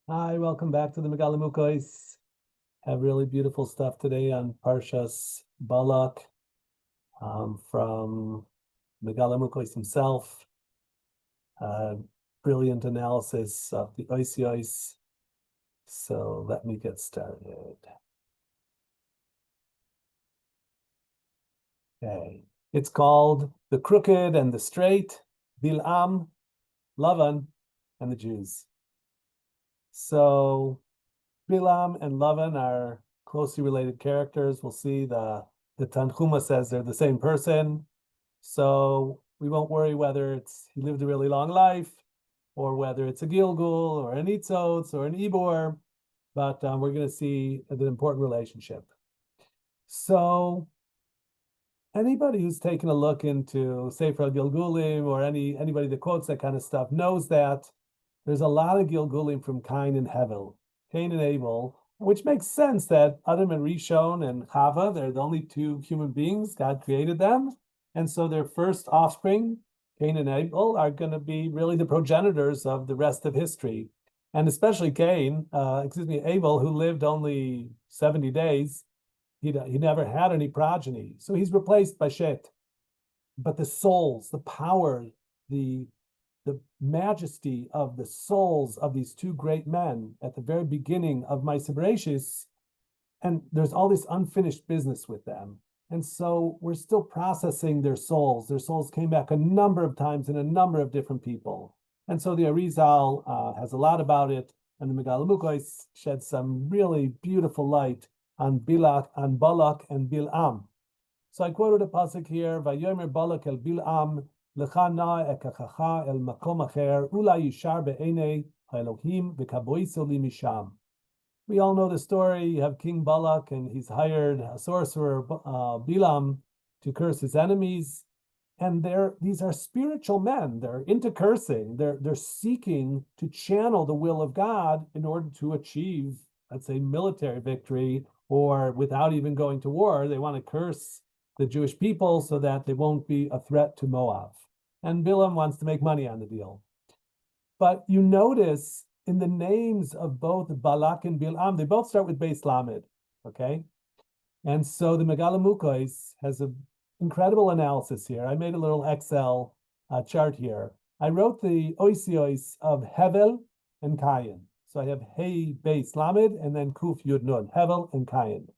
Hi, welcome back to the Megalamukos. Have really beautiful stuff today on Parshas Balak from Megalamukos himself. Uh, Brilliant analysis of the Oisios. So let me get started. Okay. It's called The Crooked and the Straight, Bilam, Lavan, and the Jews. So Bilam and Lavan are closely related characters. We'll see the Tanhuma says they're the same person. So we won't worry whether he lived a really long life or whether it's a Gilgul or an Itzotz or an Ibor, but we're going to see the important relationship. So anybody who's taken a look into Sefer Gilgulim or anybody that quotes that kind of stuff knows that there's a lot of Gilgulim from Cain and Hevel, Cain and Abel, which makes sense that Adam and Rishon and Chava, they're the only two human beings, God created them. And so their first offspring, Cain and Abel, are going to be really the progenitors of the rest of history. And especially Abel, who lived only 70 days, he never had any progeny. So he's replaced by Shet. But the souls, the power, the majesty of the souls of these two great men at the very beginning of Ma'aseh Bereshis, and there's all this unfinished business with them. And so we're still processing their souls. Their souls came back a number of times in a number of different people. And so the Arizal has a lot about it, and the Megalamukos shed some really beautiful light on Balak and Bilam. So I quoted a pasuk here, Vayomer Balak el Bilam, Lecha na ekachacha el makom acher, ula yishar be'enei ha'elohim v'kaboiso li misham. We all know the story. You have King Balak, and he's hired a sorcerer, Bilam, to curse his enemies. And these are spiritual men. They're into cursing. They're seeking to channel the will of God in order to achieve, let's say, military victory, or without even going to war, they want to curse the Jewish people so that they won't be a threat to Moab. And Bilam wants to make money on the deal. But you notice in the names of both Balak and Bilam, they both start with Beis Lamed, okay? And so the Megalamukos has an incredible analysis here. I made a little Excel chart here. I wrote the Oisios of Hevel and Cain. So I have Hey Beis Lamed and then Kuf Yud Nun, Hevel and Cain.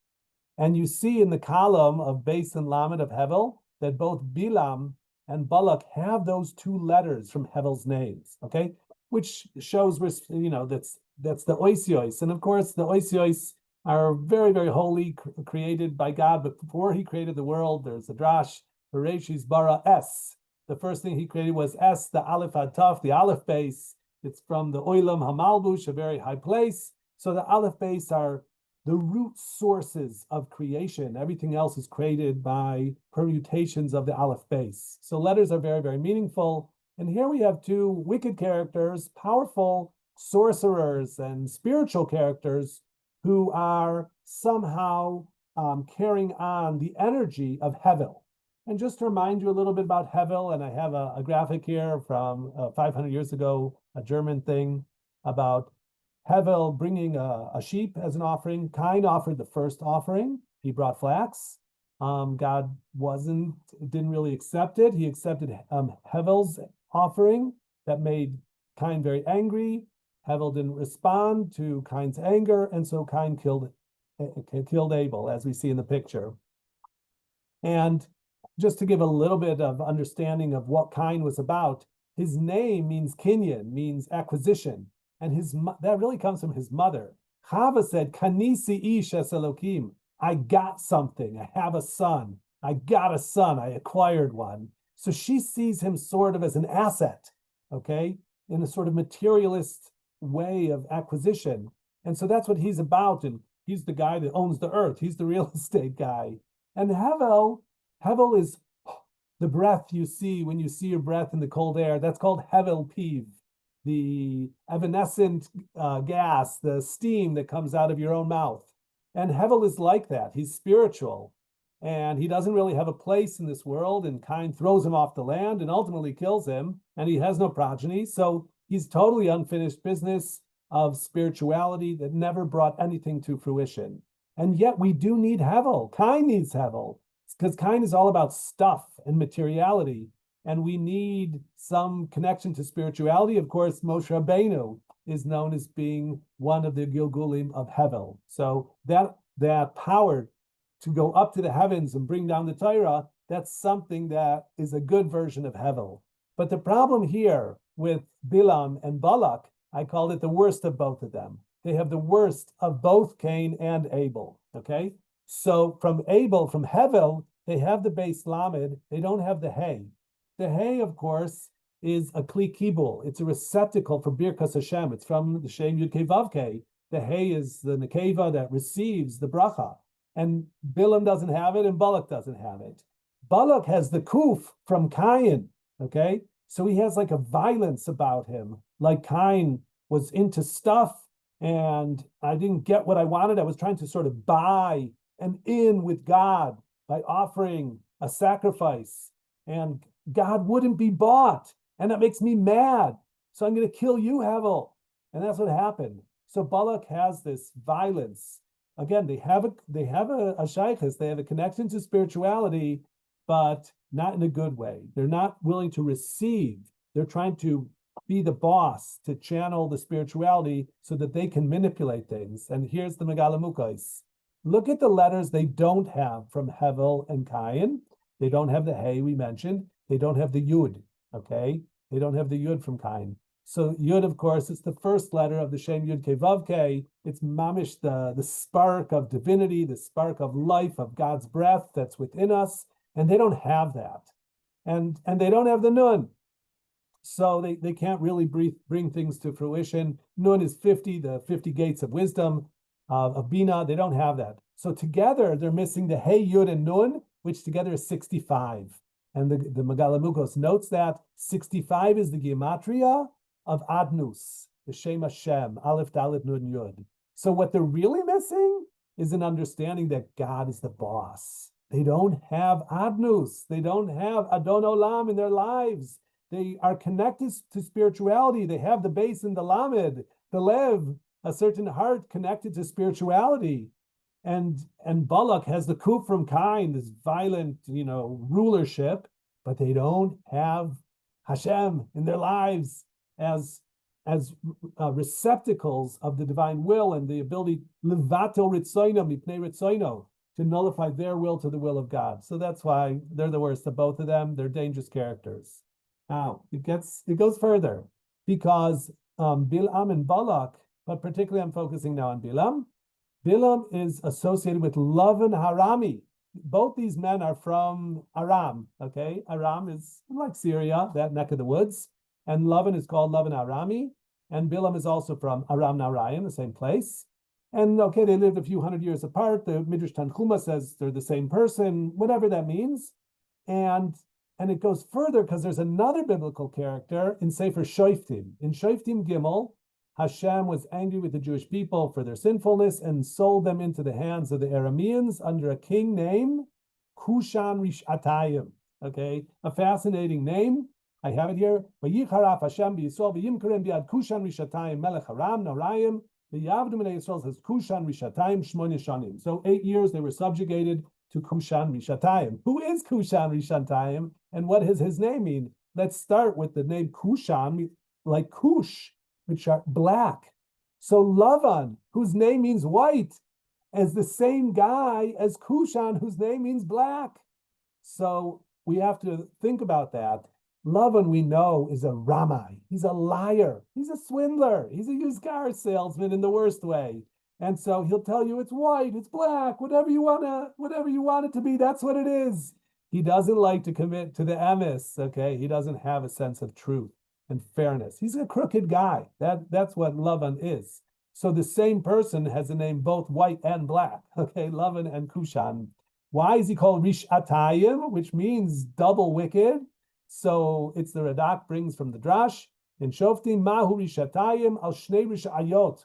And you see in the column of Beis and Lamed of Hevel that both Bilam and Balak have those two letters from Hevel's names, okay? Which shows, that's the Oisios. And of course, the Oisios are very, very holy, created by God. But before he created the world, there's a drash, Bereshis bara Es. The first thing he created was Es, the Aleph Ad Taf, the Aleph base. It's from the Oilam Hamalbush, a very high place. So the Aleph base are the root sources of creation. Everything else is created by permutations of the Aleph base. So letters are very, very meaningful. And here we have two wicked characters, powerful sorcerers and spiritual characters who are somehow carrying on the energy of Hevel. And just to remind you a little bit about Hevel, and I have a graphic here from 500 years ago, a German thing about Hevel bringing a sheep as an offering. Cain offered the first offering. He brought flax. God didn't really accept it. He accepted Hevel's offering that made Cain very angry. Hevel didn't respond to Cain's anger, and so Cain killed Abel, as we see in the picture. And just to give a little bit of understanding of what Cain was about, his name means kinyan, means acquisition. And that really comes from his mother. Chava said, Kanisi ish es Elokim. I got something. I have a son. I got a son. I acquired one. So she sees him sort of as an asset, okay, in a sort of materialist way of acquisition. And so that's what he's about. And he's the guy that owns the earth. He's the real estate guy. And Hevel is the breath you see when you see your breath in the cold air. That's called Hevel Piv, the evanescent gas, the steam that comes out of your own mouth. And Hevel is like that. He's spiritual. And he doesn't really have a place in this world. And Cain throws him off the land and ultimately kills him. And he has no progeny. So he's totally unfinished business. of spirituality that never brought anything to fruition. And yet we do need Hevel. Cain needs Hevel, because Cain is all about stuff and materiality. And we need some connection to spirituality. Of course, Moshe Rabbeinu is known as being one of the Gilgulim of Hevel. So that power to go up to the heavens and bring down the Torah, that's something that is a good version of Hevel. But the problem here with Bilam and Balak, I called it the worst of both of them. They have the worst of both Cain and Abel, okay? So from Abel, from Hevel, they have the base Lamed, they don't have the Hay. The Hay, of course, is a Kli Kibul. It's a receptacle for Birkas Hashem. It's from the Shem Yud Kei Vav Kei. The Hay is the Nekeva that receives the bracha. And Bilam doesn't have it, and Balak doesn't have it. Balak has the Kuf from Cain, okay? So he has like a violence about him, like Cain was into stuff, and I didn't get what I wanted. I was trying to sort of buy an in with God by offering a sacrifice, and God wouldn't be bought, and that makes me mad. So I'm going to kill you, Hevel. And that's what happened. So Balak has this violence. Again, they have a shaykhis, they have a connection to spirituality, but not in a good way. They're not willing to receive. They're trying to be the boss, to channel the spirituality so that they can manipulate things. And here's the Megalamukais. Look at the letters they don't have from Hevel and Cain. They don't have the Hey we mentioned. They don't have the Yud, okay? They don't have the Yud from Cain. So Yud, of course, is the first letter of the Shem Yud Kei Vav Kei. It's mamish, the spark of divinity, the spark of life, of God's breath that's within us. And they don't have that. And they don't have the Nun. So they can't really bring things to fruition. Nun is 50, the 50 gates of wisdom, of Bina. They don't have that. So together, they're missing the Hey, Yud, and Nun, which together is 65. And the Megalamukos notes that 65 is the gematria of Adnus, the Shem Hashem, Aleph, Dalet, Nun, Yud. So what they're really missing is an understanding that God is the boss. They don't have Adnus. They don't have Adon Olam in their lives. They are connected to spirituality. They have the base in the Lamed, the Lev, a certain heart connected to spirituality. And Balak has the coup from Cain, this violent, rulership, but they don't have Hashem in their lives as receptacles of the divine will and the ability levato ritzoino mipnei ritzoino, to nullify their will to the will of God. So that's why they're the worst of both of them. They're dangerous characters. Now it goes further, because Bilam and Balak, but particularly I'm focusing now on Bilam. Bilam is associated with Lavan Harami. Both these men are from Aram, okay? Aram is like Syria, that neck of the woods. And Lavan is called Lavan Arami. And Bilam is also from Aram Narayan, the same place. And okay, they lived a few hundred years apart. The Midrash Tanchuma says they're the same person, whatever that means. And it goes further because there's another biblical character in Sefer Shoftim. In Shoftim Gimel, Hashem was angry with the Jewish people for their sinfulness and sold them into the hands of the Arameans under a king named Kushan Rishatayim. Okay, a fascinating name. I have it here. Vayicharaf Hashem b'Yisrael v'yimkarem biad Kushan Rishatayim melech Aram Narayim. The Yavdim in Israel says Kushan Rishatayim Shmona Shanim. So 8 years they were subjugated to Kushan Rishatayim. Who is Kushan Rishatayim, and what does his name mean? Let's start with the name Kushan, like Kush, which are black. So Lavan, whose name means white, is the same guy as Kushan, whose name means black. So we have to think about that. Lavan, we know, is a Ramai. He's a liar. He's a swindler. He's a used car salesman in the worst way. And so he'll tell you it's white, it's black, whatever you want it to be, that's what it is. He doesn't like to commit to the emes, okay? He doesn't have a sense of truth and fairness. He's a crooked guy. That's what Lavan is. So the same person has a name both white and black, okay? Lavan and Kushan. Why is he called Rish Atayim, which means double wicked? So it's the Radak brings from the Drash in Shoftim Mahu Rish Atayim al Shnei Rish Ayot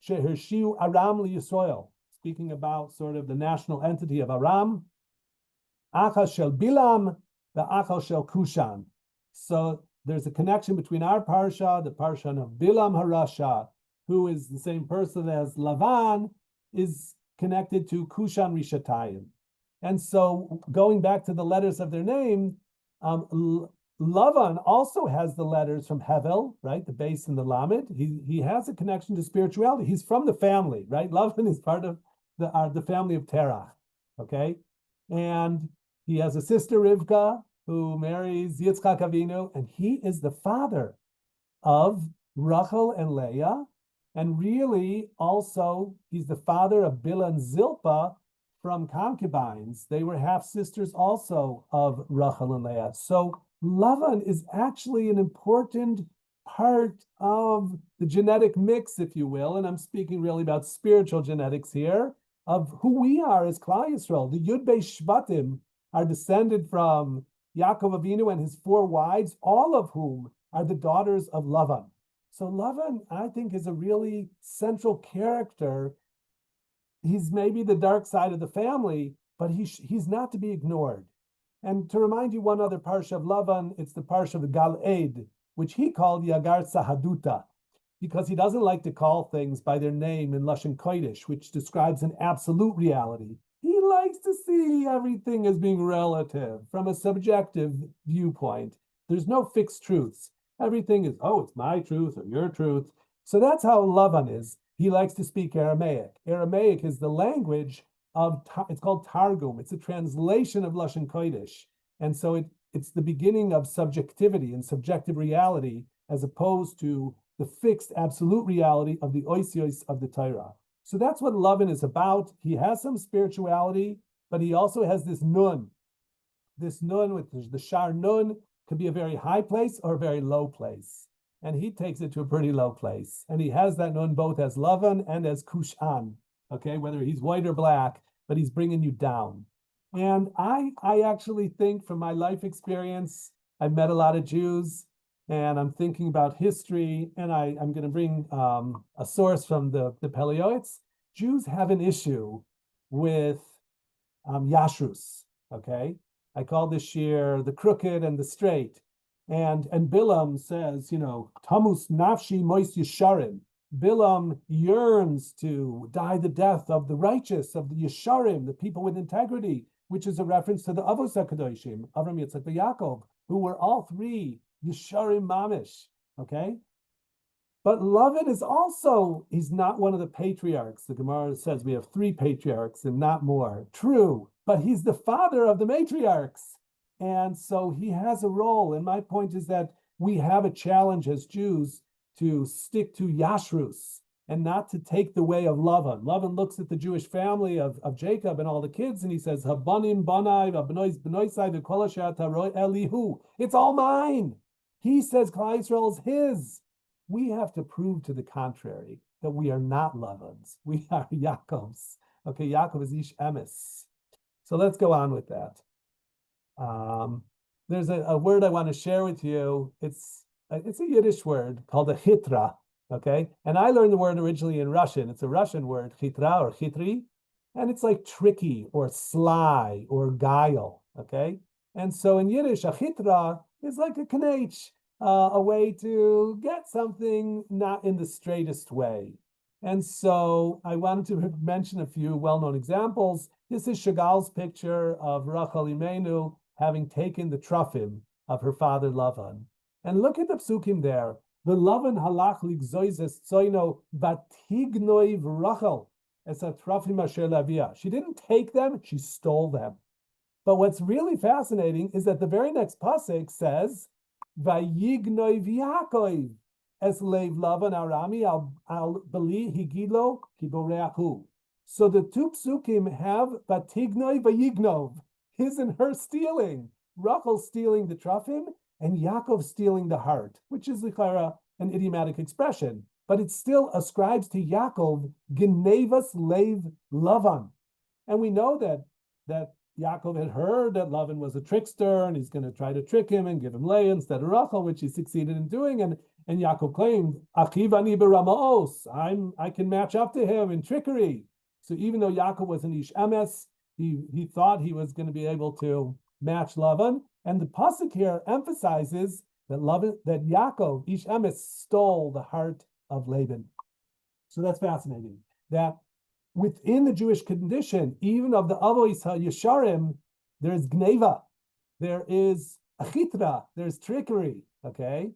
Shehershiu Aram li Yisrael. Speaking about sort of the national entity of Aram. Achal Shel Bilam, the Achal Shel Kushan. So there's a connection between our parsha, the parsha of Bilam Harasha, who is the same person as Lavan, is connected to Kushan Rishatayim. And so going back to the letters of their name, Lavan also has the letters from Hevel, right? The base and the Lamed. He has a connection to spirituality. He's from the family, right? Lavan is part of the family of Terach, okay? And he has a sister, Rivka, who marries Yitzchak Avinu, and he is the father of Rachel and Leah. And really, also, he's the father of Bilhah and Zilpah from concubines. They were half sisters also of Rachel and Leah. So Lavan is actually an important part of the genetic mix, if you will. And I'm speaking really about spiritual genetics here, of who we are as Klal Yisrael. The Yud Beis Shvatim are descended from Yaakov Avinu and his 4 wives, all of whom are the daughters of Lavan. So Lavan, I think, is a really central character. He's maybe the dark side of the family, but he's not to be ignored. And to remind you one other parsha of Lavan, it's the parsha of Gal-Ed, which he called Yagar Sahaduta, because he doesn't like to call things by their name in Lashon Kodesh, which describes an absolute reality. He likes to see everything as being relative from a subjective viewpoint. There's no fixed truths. Everything is, oh, it's my truth or your truth. So that's how Lavan is. He likes to speak Aramaic. Aramaic is the language of, it's called Targum. It's a translation of Lashon Kodesh. And so it's the beginning of subjectivity and subjective reality, as opposed to the fixed absolute reality of the oisios of the Torah. So that's what Lavan is about. He has some spirituality, but he also has this nun. This nun with the shar nun could be a very high place or a very low place. And he takes it to a pretty low place. And he has that nun both as Lavan and as Kushan, okay, whether he's white or black, but he's bringing you down. And I actually think from my life experience, I've met a lot of Jews, and I'm thinking about history, and I'm going to bring a source from the Peleoites. Jews have an issue with Yashrus, okay? I call this year the crooked and the straight. And Bilam says, Tamus nafshi mois yesharim. Bilam yearns to die the death of the righteous, of the yesharim, the people with integrity, which is a reference to the Avos HaKadoshim, Avram, Yitzchak, and Yaakov, who were all 3 yesharim mamish, okay? But Lavan is also, he's not one of the patriarchs. The Gemara says we have 3 patriarchs and not more. True, but he's the father of the matriarchs. And so he has a role. And my point is that we have a challenge as Jews to stick to Yashrus and not to take the way of Lavan. Lavan looks at the Jewish family of Jacob and all the kids, and he says, Habanim banai, v'bnois bnoisai, v'kol asher taroi elihu. It's all mine. He says Klal Yisrael is his. We have to prove to the contrary that we are not Lavans. We are Yaakov's. Okay, Yaakov is Ish Emes. So let's go on with that. There's a word I want to share with you. It's a Yiddish word called a chitra, okay? And I learned the word originally in Russian. It's a Russian word, chitra or chitri, and it's like tricky or sly or guile, okay? And so in Yiddish, a chitra is like a knetch, a way to get something not in the straightest way. And so I wanted to mention a few well-known examples. This is Chagall's picture of Rachel Imenu having taken the trufim of her father Lavan. And look at the psukim there. The Lavan halach ligzoizes tzoino batignoiv Rachel es trufim asher lavia. She didn't take them, she stole them. But what's really fascinating is that the very next pasuk says, Vayignoiv Yaakov es leiv Lavan arami al beli higilo kiboreahu. So the 2 psukim have Batignoi Vayignov, his and her stealing. Rachel stealing the trufim and Yaakov stealing the heart, which is an idiomatic expression, but it still ascribes to Yaakov Genevas Leiv Lavan. And we know that Yaakov had heard that Lavan was a trickster and he's going to try to trick him and give him Leah instead of Rachel, which he succeeded in doing. And Yaakov claimed, Achiv ani beramaos, I can match up to him in trickery. So even though Yaakov was an Ish Emes, he thought he was going to be able to match Lavan. And the pasuk here emphasizes that Yaakov, Ish Emes, stole the heart of Laban. So that's fascinating. That within the Jewish condition, even of the Avois HaYesharim, there's gneva, there is achitra, there's trickery, okay?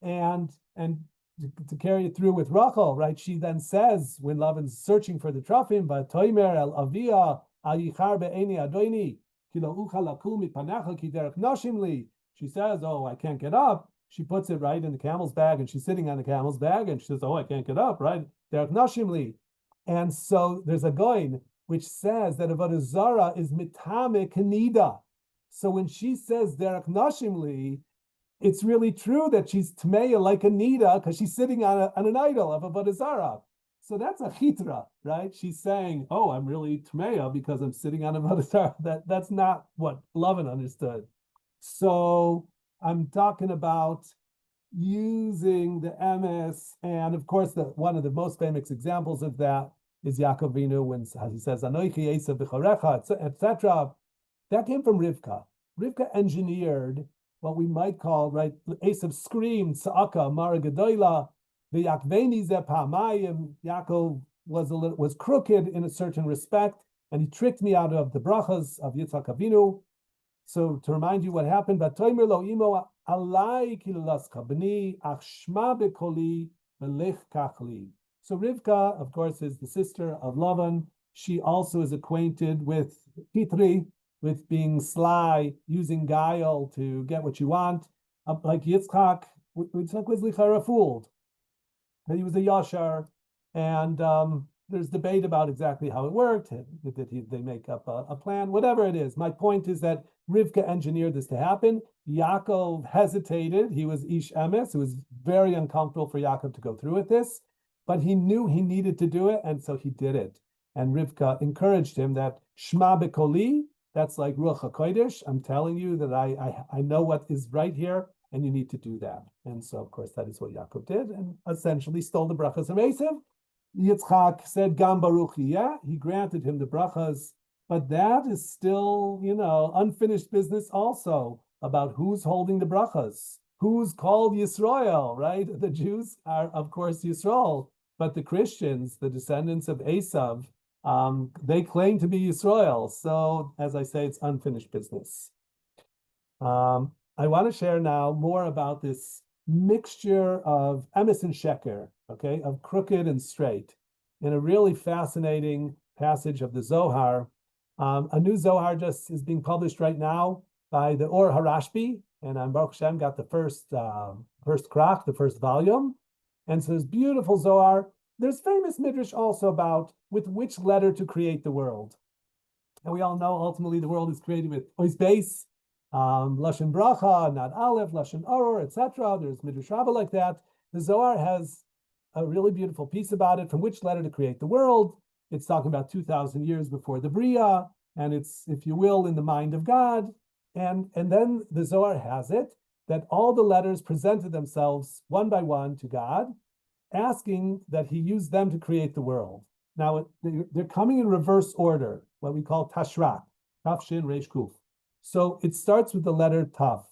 And to carry it through with Rachel, right? She then says, when Lavan's searching for the Trafim, Vatoimer el Avia, al Yichar be'eni Adoini, kilo ucha lakum mipanecha ki derech nashim li. She says, oh, I can't get up. She puts it right in the camel's bag, and she's sitting on the camel's bag, and she says, oh, I can't get up, right? Derech nashim li. And so there's a goin which says that Avodah Zarah is mitame kenida. So when she says derech nashim li, it's really true that she's tmeya like a nida because she's sitting on an idol of Avodah Zarah. So that's a chitra, right? She's saying, oh, I'm really tmeya because I'm sitting on Avodah Zarah. That's not what Lavan understood. So I'm talking about using the emes, and of course, one of the most famous examples of that is Yaakov Avinu when he says, Anoichi Esav b'chorecha, etc. That came from Rivka. Rivka engineered what we might call, right, Esav screamed, Sa'aka, Mara Gedoyla, the Yakveni Ze Pa'amayim. Yaakov was crooked in a certain respect, and he tricked me out of the brachas of Yitzhak Avinu. So to remind you what happened, Batoimer lo imo alai kilaska b'ni achshma bekoli melech kachli. So Rivka, of course, is the sister of Lavan. She also is acquainted with Pitri, with being sly, using guile to get what you want. Like Yitzchak was lichara fooled. He was a yashar, and there's debate about exactly how it worked. Did they make up a plan? Whatever it is. My point is that Rivka engineered this to happen. Yaakov hesitated. He was ish emes. It was very uncomfortable for Yaakov to go through with this, but he knew he needed to do it, and so he did it. And Rivka encouraged him that Shma Bekoli, that's like Ruach HaKodesh. I'm telling you that I know what is right here, and you need to do that. And so, of course, that is what Yaakov did, and essentially stole the brachas of Esav. Yitzchak said, Gam Baruch Yeh. He granted him the brachas, but that is still, unfinished business also about who's holding the brachas, who's called Yisrael, right? The Jews are, of course, Yisrael, but the Christians, the descendants of Esav, they claim to be Yisrael. So, as I say, it's unfinished business. I want to share now more about this mixture of emes and sheker, okay, of crooked and straight, in a really fascinating passage of the Zohar. A new Zohar just is being published right now by the Or Harashbi, and Baruch Hashem got the first krach, the first volume. And so this beautiful Zohar. There's famous midrash also about with which letter to create the world. And we all know ultimately the world is created with ois beis, lashon bracha, not aleph, lashon oror, etc. There's midrash rabbah like that. The Zohar has a really beautiful piece about it, from which letter to create the world. It's talking about 2,000 years before the Bria, and it's, if you will, in the mind of God. And then the Zohar has it that all the letters presented themselves one by one to God, asking that he use them to create the world. Now, they're coming in reverse order, what we call tashrak, Taf Shin Reish Kuf. So it starts with the letter Taf.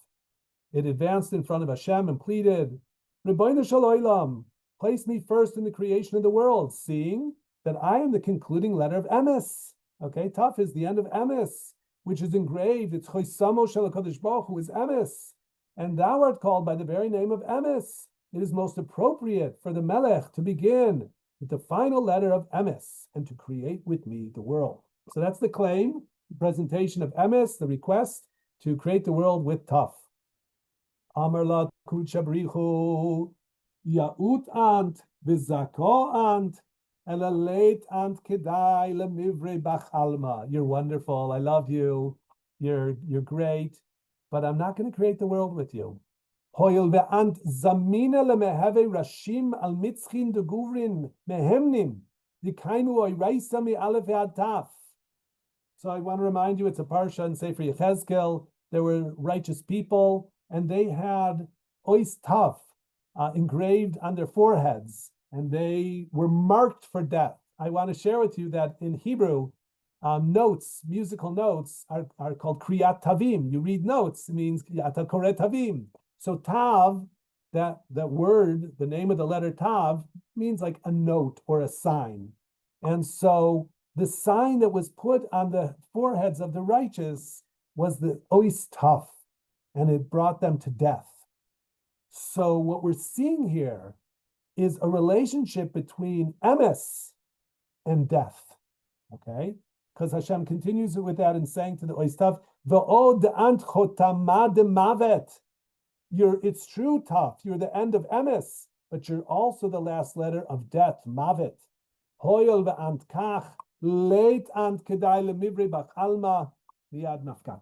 It advanced in front of Hashem and pleaded, Rebbeinu Shel Olam, place me first in the creation of the world, seeing that I am the concluding letter of emes. Okay, Taf is the end of emes, which is engraved. It's Choisamo Shel HaKadosh Baruch Hu is emes, and thou art called by the very name of emes. It is most appropriate for the Melech to begin with the final letter of emes and to create with me the world. So that's the claim, the presentation of emes, the request to create the world with Taf. Amar la kuchabrichu yaut ant v'zako ant elaleit ant kedai lemivre bach alma. You're wonderful. I love you. You're great, but I'm not going to create the world with you. Hoil ve'ant zamina lemehave rashim al mitzchin de guvrin mehemnim dikainu oiraisa mi aleph ve'ad taf. So I want to remind you, it's a parsha in Sefer Yechezkel. There were righteous people, and they had ois taf engraved on their foreheads, and they were marked for death. I want to share with you that in Hebrew, notes, musical notes, are called kriyat tavim. You read notes, it means ata koret tavim. So tav, that word, the name of the letter tav, means like a note or a sign. And so the sign that was put on the foreheads of the righteous was the ois taf, and it brought them to death. So what we're seeing here is a relationship between emes and death. Okay? Because Hashem continues with that and saying to the ois taf, V'od ant chotama de mavet. It's true, tough. You're the end of emes, but you're also the last letter of death, mavet. Hoyel ve'ant kach, leit ant kedai lemivri bach alma, liad nafka.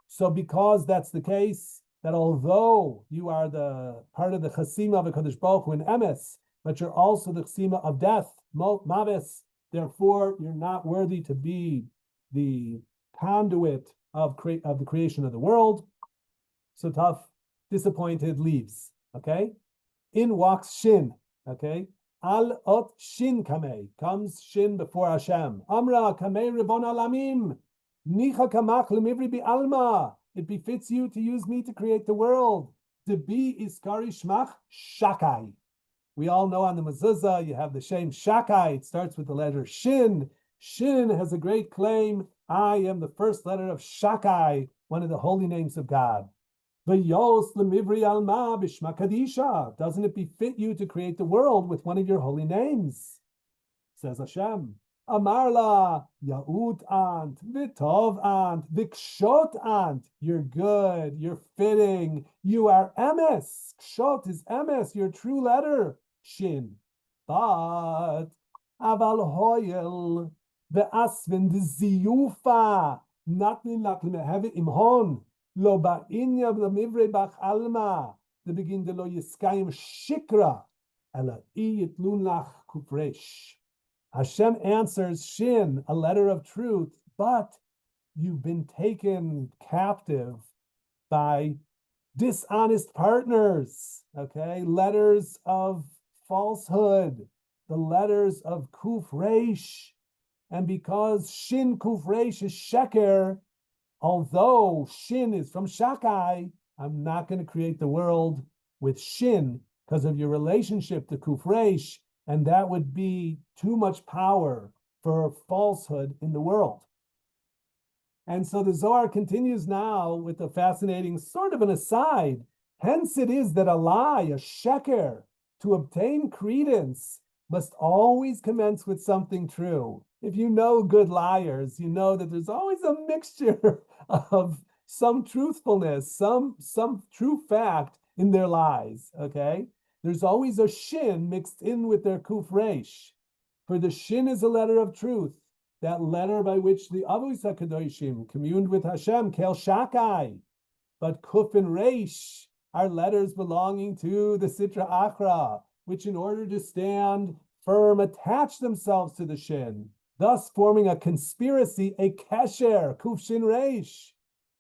So because that's the case, that although you are the part of the chasima of HaKadosh Baruch Hu in emes, but you're also the chasima of death, maves, therefore you're not worthy to be the conduit of the creation of the world. So tough, disappointed, leaves. Okay, in walks Shin. Okay, al ot Shin kamei, comes Shin before Hashem. Amra kamei ribon alamim, nicha kamach lemivri bi alma. It befits you to use me to create the world. Debi iskari shmach shakai. We all know on the mezuzah you have the shem shakai. It starts with the letter Shin. Shin has a great claim. I am the first letter of Shakai, one of the holy names of God. V'yos lemivri alma b'shma kadisha. Doesn't it befit you to create the world with one of your holy names? Says Hashem. Amarla, Ya'ut ant, Vitov ant, Vikshot ant. You're good, you're fitting, you are emes. Kshot is emes, your true letter, Shin. But, Aval hoyel, Ve'asven ziyufa, Natnin laklim have imhon, Lo ba'inya v'lamivre bach alma, the begin de lo yiskayim shikra, Ela i yitlun lach kufresh. Hashem answers Shin, a letter of truth, but you've been taken captive by dishonest partners, okay? Letters of falsehood, the letters of Kuf Reish. And because Shin Kuf Reish is Sheker, although Shin is from Shakai, I'm not going to create the world with Shin because of your relationship to Kuf Reish. And that would be too much power for falsehood in the world. And so the Zohar continues now with a fascinating sort of an aside. Hence it is that a lie, a sheker, to obtain credence, must always commence with something true. If you know good liars, you know that there's always a mixture of some truthfulness, some true fact in their lies, okay? There's always a Shin mixed in with their Kuf Reish. For the Shin is a letter of truth, that letter by which the Avos HaKadoshim communed with Hashem, Kel Shakai. But Kuf and Reish are letters belonging to the Sitra Achra, which in order to stand firm, attach themselves to the Shin, thus forming a conspiracy, a Kesher, Kuf Shin Reish.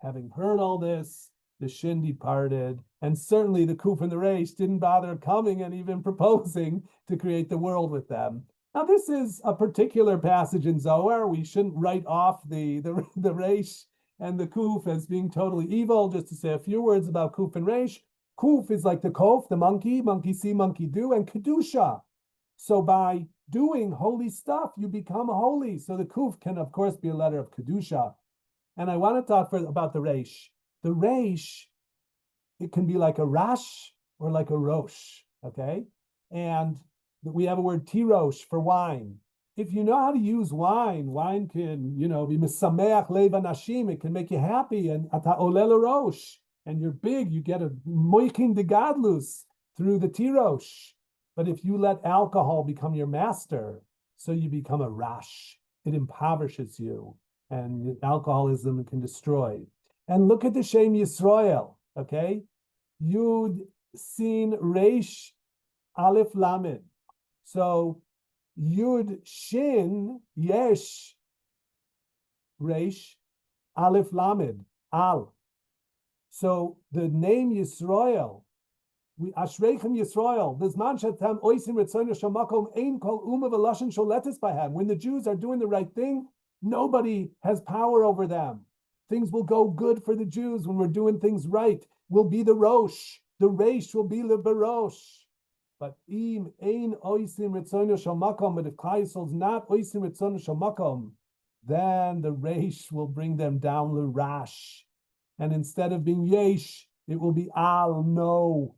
Having heard all this, the Shin departed, and certainly the Kuf and the Reish didn't bother coming and even proposing to create the world with them. Now, this is a particular passage in Zohar. We shouldn't write off the Reish and the Kuf as being totally evil. Just to say a few words about Kuf and Reish. Kuf is like the Kof, the monkey see, monkey do, and Kedusha. So by doing holy stuff, you become holy. So the Kuf can, of course, be a letter of Kedusha. And I want to talk about the Reish. The Reish, it can be like a Rash or like a Rosh, okay? And we have a word Tirosh for wine. If you know how to use wine, wine can, be Misameach Lev Anashim, it can make you happy, and Ata Olel Rosh, and you're big, you get a Moiking de Gadlus through the Tirosh. But if you let alcohol become your master, so you become a Rash, it impoverishes you, and alcoholism can destroy. And look at the Shem Yisrael, okay? Yud Sin Reish Aleph Lamed. So Yud Shin Yesh Reish Aleph Lamed Al. So the name Yisrael, we Ashreichem Yisrael. Bizman shetam oisim retzono shamakom ein kol uma v'lashen sholetes bahem. When the Jews are doing the right thing, nobody has power over them. Things will go good for the Jews when we're doing things right. We'll be the Rosh. The Reish will be the Barosh. But im ein oisim ritzono shel makom, but if Klal Yisrael's not oisim ritzono shel makom, then the reish will bring them down l'rash, and instead of being yesh, it will be al, no.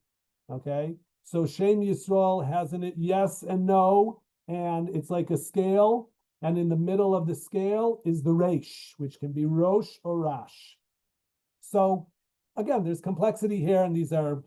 Okay, so Shem Yisrael has in it yes and no, and it's like a scale, and in the middle of the scale is the reish, which can be rosh or rash. So again, there's complexity here, and these are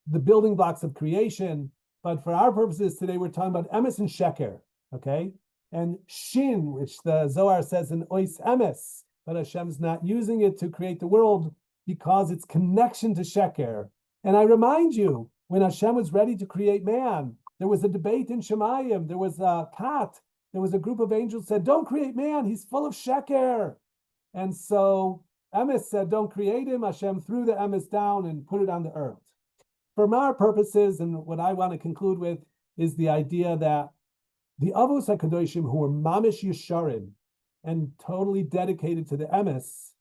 the building blocks of creation. But for our purposes today, we're talking about emes and sheker, okay? And shin, which the Zohar says in ois emes, but Hashem's not using it to create the world because it's connection to sheker. And I remind you, when Hashem was ready to create man, there was a debate in Shemayim, there was a kat, there was a group of angels said, don't create man, he's full of sheker. And so emes said, don't create him. Hashem threw the emes down and put it on the earth. For our purposes, and what I want to conclude with, is the idea that the Avos HaKadoshim, who were mamish yesharim and totally dedicated to the emes,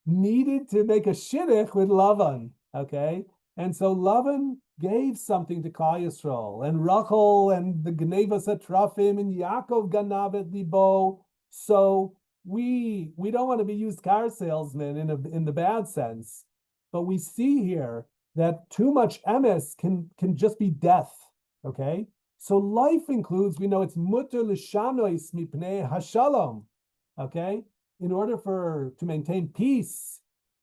needed to make a shidduch with Lavan, okay? And so Lavan gave something to Klal Yisrael, and Rachel and the Gnevas Atrafim and Yaakov ganav et libo. So we don't want to be used car salesmen in the bad sense, but we see here that too much emes can just be death, okay? So life includes, we know it's mutter l'shanois mipnei hashalom, okay? In order to maintain peace,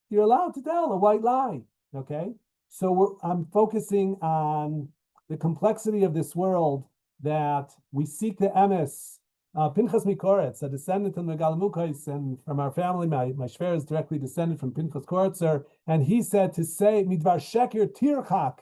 you're allowed to tell a white lie, okay? So I'm focusing on the complexity of this world, that we seek the emes. Pinchas Mikoretz, a descendant of Megal Mukais, and from our family, my shver is directly descended from Pinchas Koretzer, and he said to say, midvar sheker tirchak,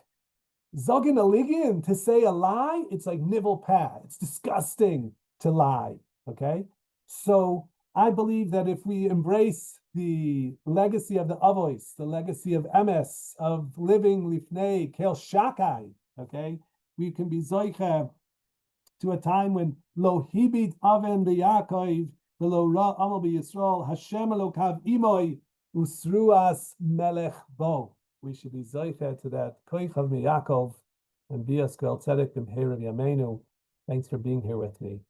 zogin aligin, to say a lie, it's like nivel peh, it's disgusting to lie, okay? So I believe that if we embrace the legacy of the Avos, the legacy of emes, of living lifnei kel shakai, okay, we can be zoiche to a time when lo hibit aven b'Yaakov v'lo ra amal b'Yisrael, Hashem elokav imoy usruas melech bo. We should be zoiche to that koichav miYaakov and be a skel tzedek b'mheir of Yameinu. Thanks for being here with me.